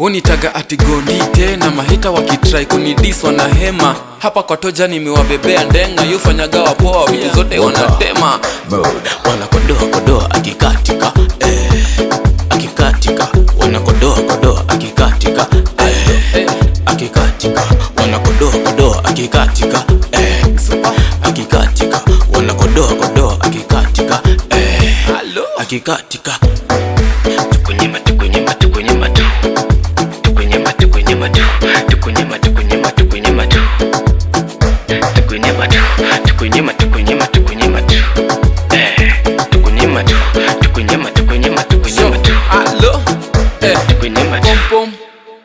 Unitaga ati gondi tena, mahita wakitry kunidis wanahema. Hapa kwa toja nimewabebea ndenga, yufanyaga wapoa vitu zote wanatema. Wanakodoa akikatika, akikatika. Wanakodoa akikatika, akikatika. Wanakodoa akikatika, akikatika. Wanakodoa akikatika, akikatika. Tukunyema tu.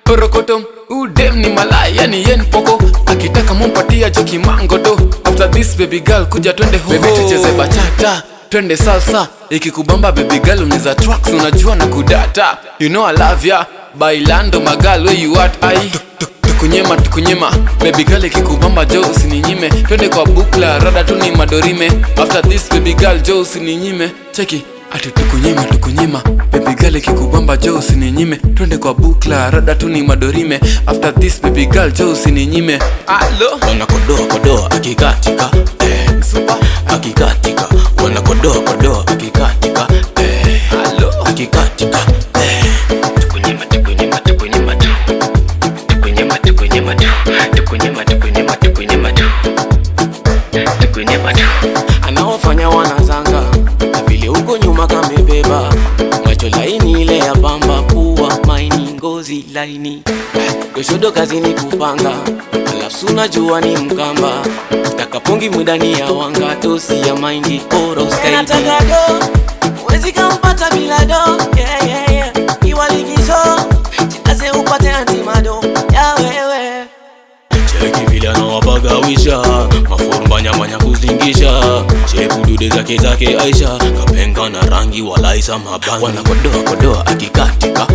Korokotom, udem ni malaya ni yen poko. Akitaka mumpatia joki mangodo. After this baby girl kuja twende ho. Baby tucheze bachata, twende salsa. Ikikubamba baby girl uneza tracks unajua na kudata. You know I love ya, bailando magal where you at ai. Tukunyema baby girl ikikubamba jo usininyime. Twende kwa bukla rada tu ni madorime. After this baby girl jo usininyime. Cheki ati tukunyema baby girl ikikubamba jo usininyime. Twende kwa bukla rada tu ni madorime. After this baby girl jo usininyime. Wanakodoa akikatika, akikatika. Wanakodoa akikatika, akikatika. Tukunyema tu. Anaofanya wanazanga na vile uko nyuma kamebeba. Macho laini ile ya bamba, pua maini, ngozi laini. Doshodo kazi ni kupanga, alafu unajua ni mkamba. Takapongi mudani ya wanga, tosi ya maindi, oro skaidi. Nataka do, uwezi kampata bila do. Yeah. Iwa ligizo, chitase upate antimado ya wewe. Cheki vile anawapagawisha, mafurumba nyamanya kuzingisha. Chepu dude zake Aisha, kapenga na rangi walaisa mabani. Wanakodoa akikatika,